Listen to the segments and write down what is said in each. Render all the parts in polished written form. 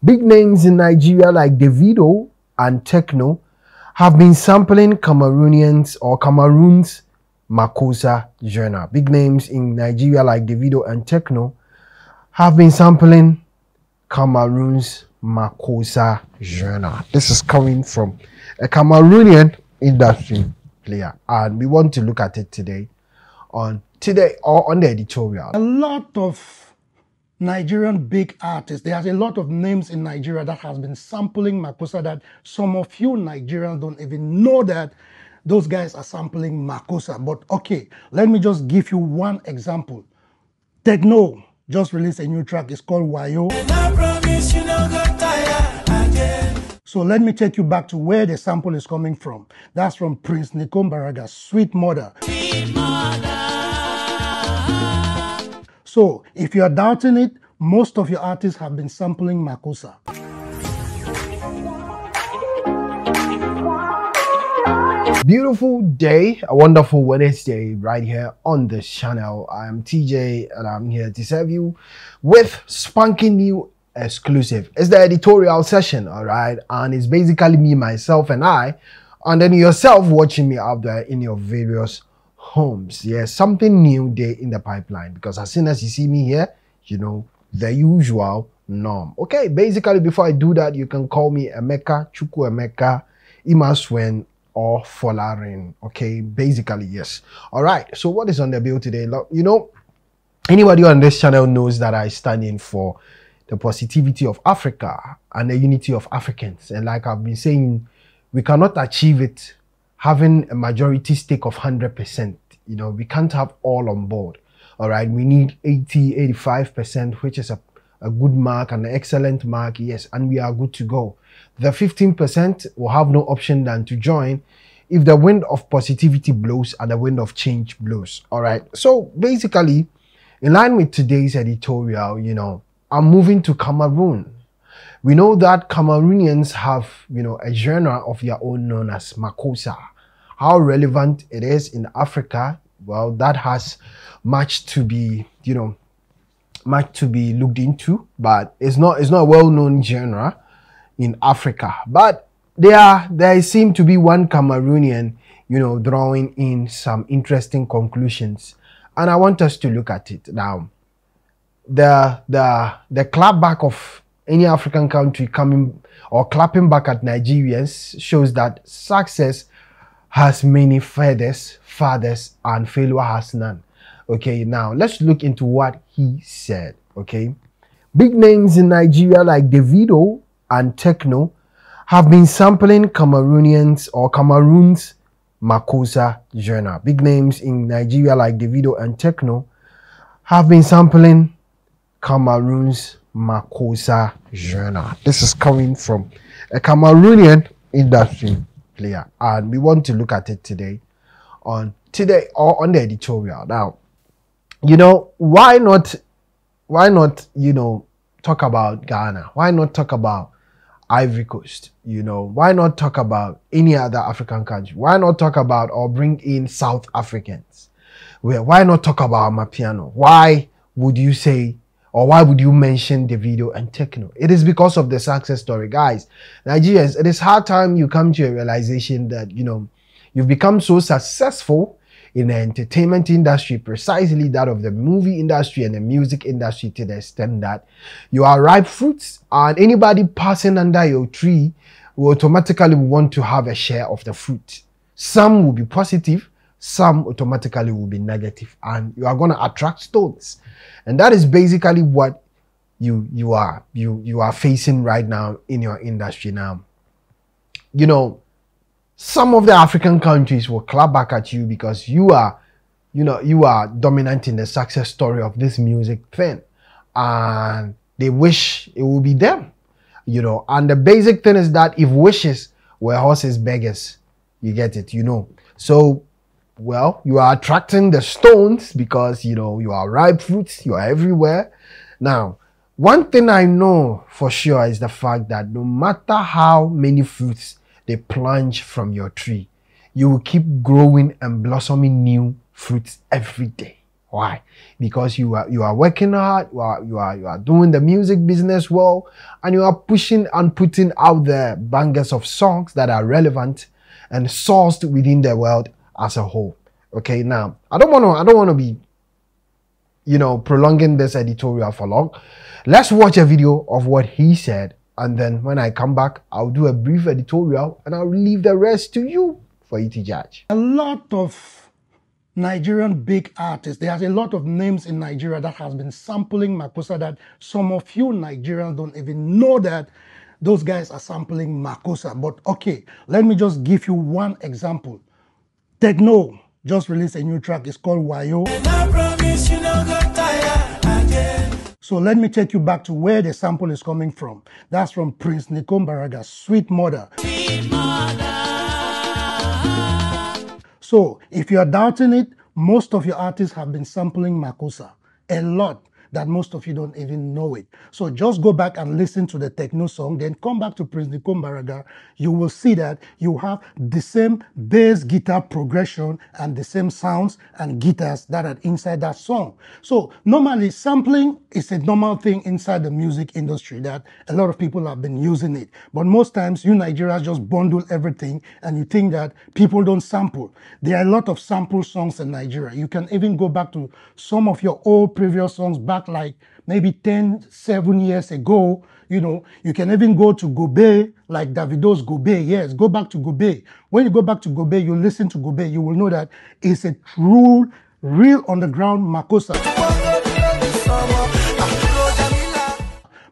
Big names in Nigeria like Davido and Tekno have been sampling Cameroonians or Cameroon's makossa genre. Big names in Nigeria like Davido and Tekno have been sampling Cameroon's makossa genre. This is coming from a Cameroonian industry player, and we want to look at it today on the editorial. A lot of Nigerian big artists, there's a lot of names in Nigeria that has been sampling makossa that some of you Nigerians don't even know that those guys are sampling makossa. But okay, let me just give you one example. Tekno just released a new track. It's called Wayo. So let me take you back to where the sample is coming from. That's from Prince Nikombaraga's Sweet Mother. So if you are doubting it, most of your artists have been sampling makossa. Beautiful day, a wonderful Wednesday right here on this channel. I'm TJ and I'm here to serve you with spanking new exclusive. It's the editorial session, all right, and it's basically me, myself, and I, and then yourself watching me out there in your various homes. Yes, something new there in the pipeline, because as soon as you see me here, you know the usual norm. Okay, basically before I do that, you can call me Emeka, Chuku Emeka, Imaswen, or Folarin. Okay, basically yes. All right, so what is on the bill today? You know, anybody on this channel knows that I stand in for the positivity of Africa and the unity of Africans, and like I've been saying, we cannot achieve it having a majority stake of 100%. You know, we can't have all on board. All right, we need 85%, which is a good mark and an excellent mark, yes, and we are good to go. The 15% will have no option than to join if the wind of positivity blows and the wind of change blows. All right, so basically, in line with today's editorial, you know, I'm moving to Cameroon. We know that Cameroonians have, you know, a genre of their own known as makossa. How relevant it is in Africa, well, that has much to be, you know, much to be looked into, but it's not a well-known genre in Africa. But there seem to be one Cameroonian, you know, drawing in some interesting conclusions, and I want us to look at it now. The clapback of any African country coming or clapping back at Nigerians shows that success has many fathers, and failure has none. Okay, now let's look into what he said. Okay, big names in Nigeria like Davido and Tekno have been sampling Cameroonians or Cameroon's makossa genre. Big names in Nigeria like Davido and Tekno have been sampling Cameroon's makossa genre. This is coming from a Cameroonian industry player, and we want to look at it today on the editorial. Now, you know, why not, you know, talk about Ghana? Why not talk about Ivory Coast? You know, why not talk about any other African country? Why not talk about or bring in South Africans? Why not talk about Amapiano? Why would you say, or why would you mention Davido and Tekno? It is because of the success story, guys. Nigerians, it is hard time you come to a realization that, you know, you've become so successful in the entertainment industry, precisely that of the movie industry and the music industry, to the extent that you are ripe fruits, and anybody passing under your tree will automatically want to have a share of the fruit. Some will be positive, some automatically will be negative, and you are going to attract stones. And that is basically what you are facing right now in your industry now. You know, some of the African countries will clap back at you because you are dominant in the success story of this music thing, and they wish it will be them, you know. And the basic thing is that if wishes were horses beggars, you get it, you know. So, well, you are attracting the stones because, you know, you are ripe fruits, you are everywhere. Now, one thing I know for sure is the fact that no matter how many fruits they plunge from your tree, you will keep growing and blossoming new fruits every day. Why? Because you are working hard, you are doing the music business well, and you are pushing and putting out the bangers of songs that are relevant and sourced within the world as a whole. Okay, now I don't want to be, prolonging this editorial for long. Let's watch a video of what he said, and then when I come back, I'll do a brief editorial and I'll leave the rest to you for you to judge. A lot of Nigerian big artists, there's a lot of names in Nigeria that has been sampling makossa that some of you Nigerians don't even know that those guys are sampling makossa. But okay, let me just give you one example. Tekno just released a new track. It's called Wayo. So let me take you back to where the sample is coming from. That's from Prince Nikombaraga, Sweet Mother. Sweet Mother. So if you are doubting it, most of your artists have been sampling makossa. A lot that most of you don't even know it. So just go back and listen to the Tekno song, then come back to Prince Nikombaraga. You will see that you have the same bass guitar progression and the same sounds and guitars that are inside that song. So normally sampling is a normal thing inside the music industry that a lot of people have been using it. But most times you Nigerians just bundle everything and you think that people don't sample. There are a lot of sample songs in Nigeria. You can even go back to some of your old previous songs back like maybe 7 years ago. You can even go to Gobe, like Davido's Gobe. Yes, go back to Gobe. When you go back to Gobe, you listen to Gobe, you will know that it's a true, real underground makossa.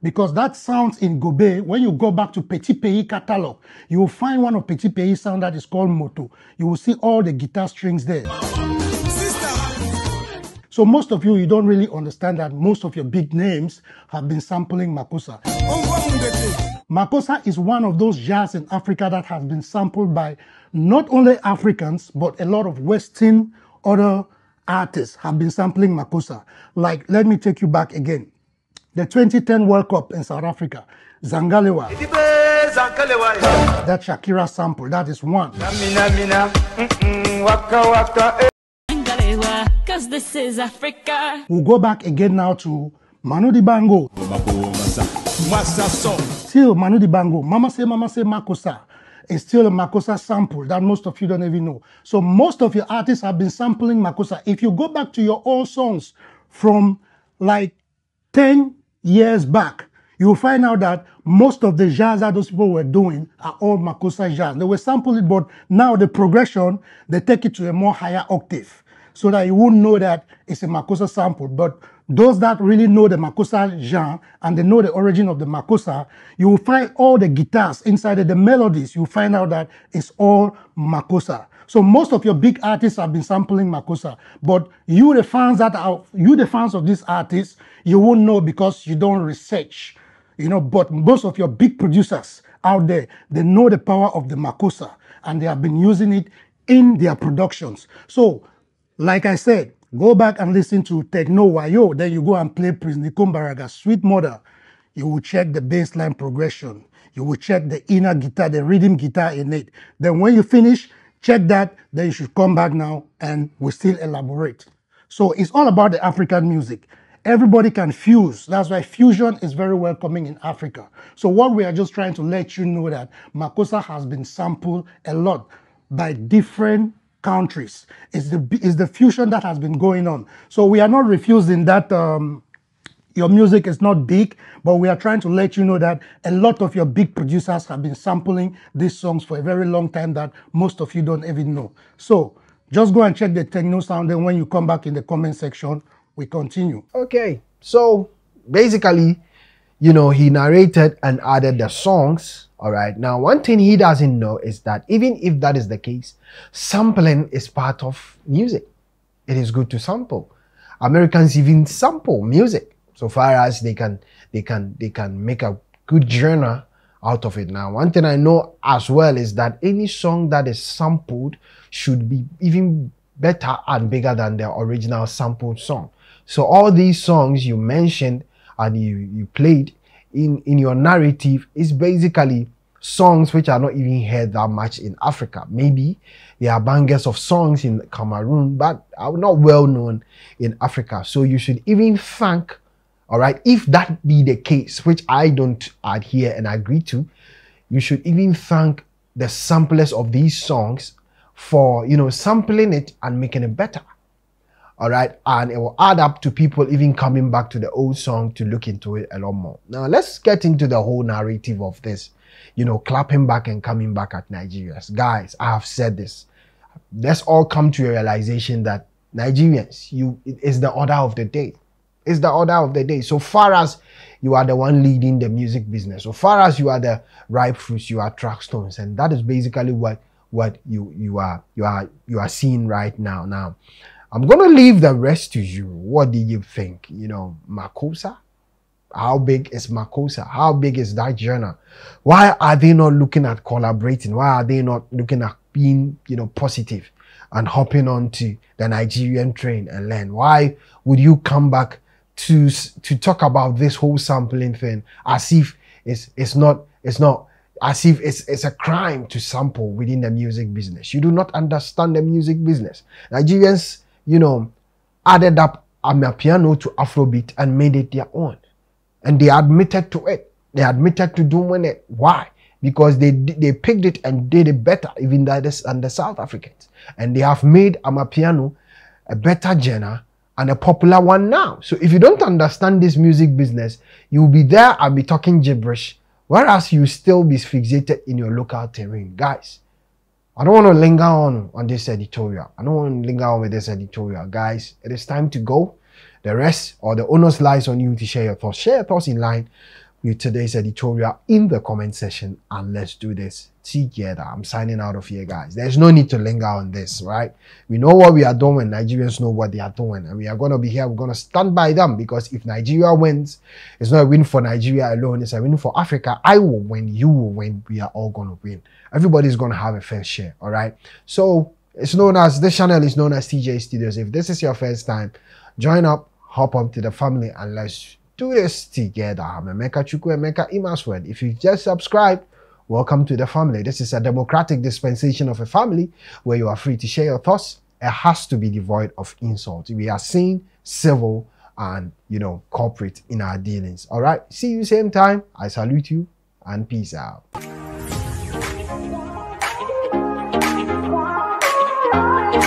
Because that sounds in Gobe, when you go back to Petit Pays catalog, you will find one of Petit Pays sound that is called Moto. You will see all the guitar strings there. So most of you don't really understand that most of your big names have been sampling makossa. Makossa is one of those jazz in Africa that has been sampled by not only Africans, but a lot of Western other artists have been sampling makossa. Like, let me take you back again. The 2010 World Cup in South Africa, Zangalewa. That Shakira sample, that is one. Cause this is Africa. We'll go back again now to Manu Dibango. Still Manu Dibango. Mama say makossa. It's still a makossa sample that most of you don't even know. So most of your artists have been sampling makossa. If you go back to your old songs from like 10 years back, you'll find out that most of the jazz that those people were doing are all makossa jazz. They were sampling, but now the progression, they take it to a more higher octave, so that you won't know that it's a makossa sample. But those that really know the makossa genre and they know the origin of the makossa, you will find all the guitars inside it, the melodies, you'll find out that it's all makossa. So most of your big artists have been sampling makossa, but you the fans of these artists, you won't know because you don't research, but most of your big producers out there, they know the power of the makossa and they have been using it in their productions. So like I said, go back and listen to Tekno Wayo. Then you go and play Prince Nikombaraga, Sweet Mother. You will check the bass line progression. You will check the inner guitar, the rhythm guitar in it. Then when you finish, check that. Then you should come back now and we'll still elaborate. So it's all about the African music. Everybody can fuse. That's why fusion is very welcoming in Africa. So what we are just trying to let you know that makossa has been sampled a lot by different countries. It's the fusion that has been going on. So we are not refusing that your music is not big, but we are trying to let you know that a lot of your big producers have been sampling these songs for a very long time that most of you don't even know. So just go and check the Tekno sound, and when you come back in the comment section, we continue. Okay, so basically, he narrated and added the songs. All right. Now, one thing he doesn't know is that even if that is the case, sampling is part of music. It is good to sample. Americans even sample music so far as they can make a good genre out of it. Now, one thing I know as well is that any song that is sampled should be even better and bigger than the original sampled song. So all these songs you mentioned and you played in your narrative is basically songs which are not even heard that much in Africa. Maybe there are bangers of songs in Cameroon, but are not well known in Africa. So you should even thank, all right, if that be the case, which I don't adhere and agree to, you should even thank the samplers of these songs for, you know, sampling it and making it better. All right, and it will add up to people even coming back to the old song to look into it a lot more. Now let's get into the whole narrative of this, you know, clapping back and coming back at Nigerians. Guys, I have said this. Let's all come to a realization that Nigerians, it's the order of the day. It's the order of the day. So far as you are the one leading the music business, so far as you are the ripe fruits, you are track stones, and that is basically what you are seeing right now. Now, I'm gonna leave the rest to you. What do you think? You know, makossa? How big is makossa? How big is that genre? Why are they not looking at collaborating? Why are they not looking at being, you know, positive and hopping onto the Nigerian train and learn? Why would you come back to talk about this whole sampling thing as if it's not as if it's a crime to sample within the music business? You do not understand the music business. Nigerians, you know, added up amapiano to Afrobeat and made it their own. And they admitted to it. They admitted to doing it. Why? Because they picked it and did it better, even than the South Africans. And they have made amapiano a better genre and a popular one now. So if you don't understand this music business, you'll be there and be talking gibberish, whereas you still be fixated in your local terrain. Guys, I don't want to linger on this editorial. I don't want to linger on with this editorial. Guys, it is time to go. The rest or the onus lies on you to share your thoughts. Share your thoughts in line with today's editorial in the comment section, and let's do this together. I'm signing out of here, guys. There's no need to linger on this, right? We know what we are doing. Nigerians know what they are doing, and we are going to be here. We're going to stand by them, because if Nigeria wins, it's not a win for Nigeria alone. It's a win for Africa. I will win. You will win. We are all going to win. Everybody's going to have a fair share, all right? So it's known as, this channel is known as TJ Studios. If this is your first time, join up, hop up to the family, and let's do this together. I'm Emeka Chukwu, Emeka Imaswed. If you just subscribed, welcome to the family. This is a democratic dispensation of a family where you are free to share your thoughts. It has to be devoid of insult. We are sane, civil, and, you know, corporate in our dealings. All right, see you same time. I salute you and peace out.